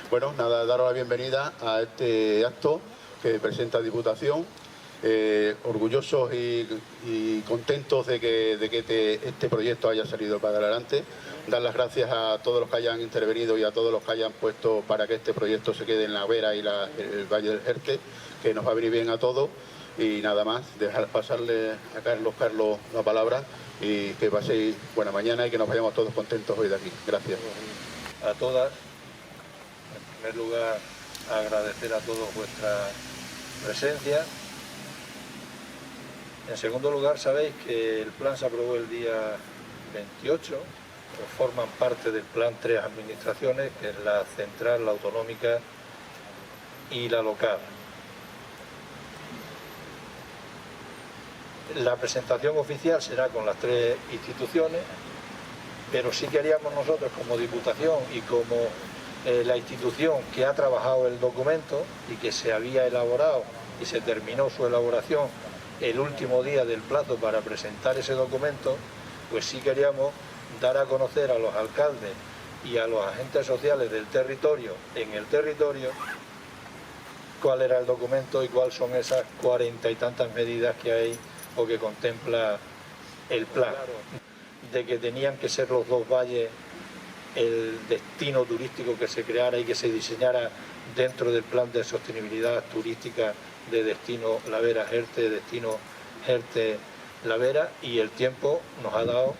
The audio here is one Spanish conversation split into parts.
Bueno, nada, daros la bienvenida a este acto que presenta Diputación. Orgullosos y contentos de que este proyecto haya salido para adelante. Dar las gracias a todos los que hayan intervenido y a todos los que hayan puesto para que este proyecto se quede en la Vera y el Valle del Jerte, que nos va a venir bien a todos. Y nada más, pasarle a Carlos la palabra y que paséis buena mañana y que nos vayamos todos contentos hoy de aquí. Gracias. A todas, en primer lugar, agradecer a todos vuestra presencia. En segundo lugar, sabéis que el plan se aprobó el día 28, forman parte del plan tres administraciones, que es la central, la autonómica y la local. La presentación oficial será con las tres instituciones, pero sí queríamos nosotros como Diputación y como la institución que ha trabajado el documento y que se había elaborado y se terminó su elaboración el último día del plazo para presentar ese documento, pues sí queríamos dar a conocer a los alcaldes y a los agentes sociales del territorio, en el territorio, cuál era el documento y cuáles son esas 40 y tantas medidas que hay o que contempla el plan. De que tenían que ser los dos valles el destino turístico que se creara y que se diseñara dentro del plan de sostenibilidad turística de destino La Vera-Jerte, destino Jerte-La Vera, y el tiempo nos ha dado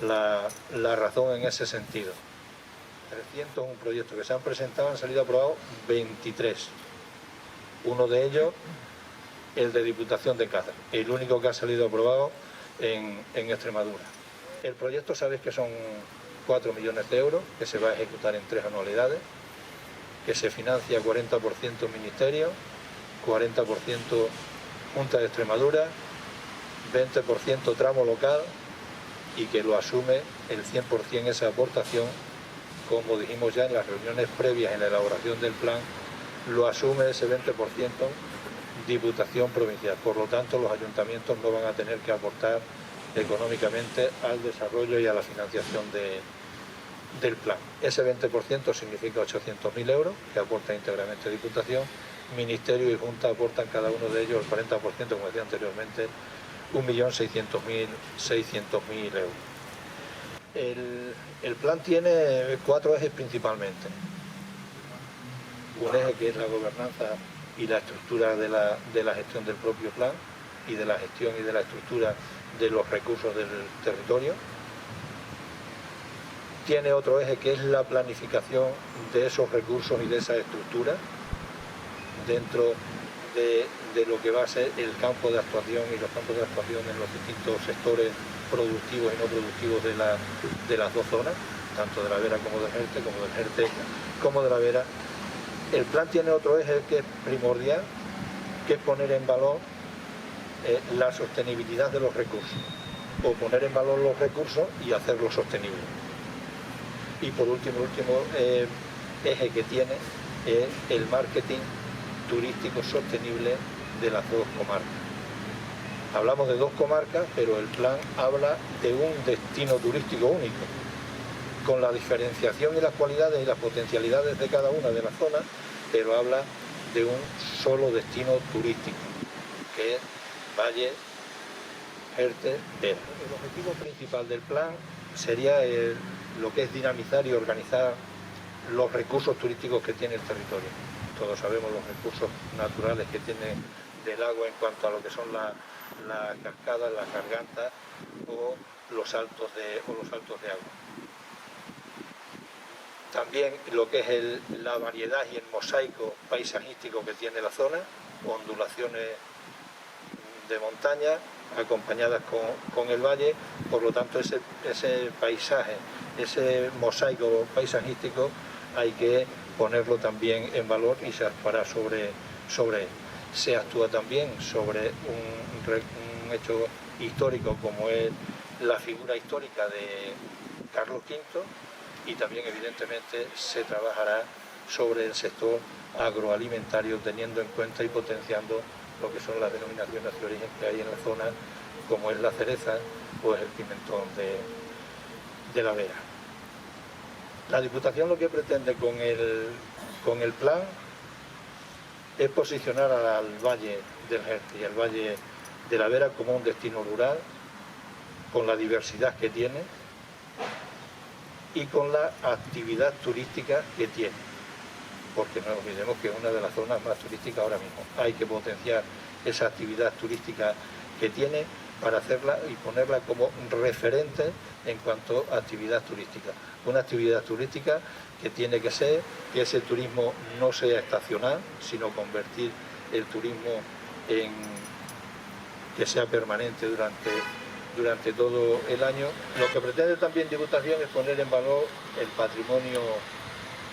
la razón en ese sentido. 301 proyectos que se han presentado, han salido aprobados 23. Uno de ellos, el de Diputación de Cáceres, el único que ha salido aprobado en Extremadura. El proyecto sabéis que son 4 millones de euros, que se va a ejecutar en 3 anualidades, que se financia 40% Ministerio, 40% Junta de Extremadura, 20% tramo local y que lo asume el 100% esa aportación, como dijimos ya en las reuniones previas en la elaboración del plan, lo asume ese 20% Diputación Provincial. Por lo tanto, los ayuntamientos no van a tener que aportar económicamente al desarrollo y a la financiación del plan. Ese 20% significa 800.000 euros que aporta íntegramente Diputación. Ministerio y Junta aportan cada uno de ellos el 40%, como decía anteriormente, 1.600.000 euros. El plan tiene 4 ejes principalmente. Un eje que es la gobernanza y la estructura de la gestión del propio plan y de la gestión y de la estructura de los recursos del territorio. Tiene otro eje que es la planificación de esos recursos y de esa estructura dentro de lo que va a ser el campo de actuación y los campos de actuación en los distintos sectores productivos y no productivos de las dos zonas, tanto de La Vera como de Jerte, como del Jerte como de La Vera. El plan tiene otro eje que es primordial, que es poner en valor la sostenibilidad de los recursos, o poner en valor los recursos y hacerlos sostenibles. Y por último, el último eje que tiene es el marketing turístico sostenible de las dos comarcas. Hablamos de 2 comarcas, pero el plan habla de un destino turístico único, con la diferenciación y las cualidades y las potencialidades de cada una de las zonas, pero habla de un solo destino turístico, que es Valle, Jerte, Vera. El objetivo principal del plan sería lo que es dinamizar y organizar los recursos turísticos que tiene el territorio. Todos sabemos los recursos naturales que tiene del agua en cuanto a lo que son las cascadas, las gargantas o los saltos de agua. También lo que es la variedad y el mosaico paisajístico que tiene la zona, ondulaciones de montaña acompañadas con el valle, por lo tanto ese paisaje, ese mosaico paisajístico hay que ponerlo también en valor y se actuará sobre él. Se actúa también sobre un hecho histórico como es la figura histórica de Carlos V, y también evidentemente se trabajará sobre el sector agroalimentario, teniendo en cuenta y potenciando lo que son las denominaciones de origen que hay en la zona, como es la cereza o es el pimentón de La Vera. La Diputación lo que pretende con el plan es posicionar al Valle del Jerte y al Valle de la Vera como un destino rural, con la diversidad que tiene y con la actividad turística que tiene, porque no olvidemos que es una de las zonas más turísticas ahora mismo. Hay que potenciar esa actividad turística que tiene para hacerla y ponerla como referente en cuanto a actividad turística. Una actividad turística que tiene que ser que ese turismo no sea estacional, sino convertir el turismo en que sea permanente durante todo el año. Lo que pretende también Diputación es poner en valor el patrimonio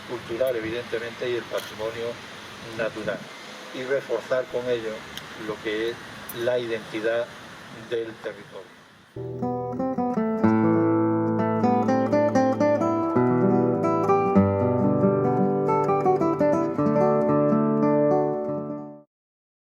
cultural, evidentemente, y el patrimonio natural, y reforzar con ello lo que es la identidad del territorio.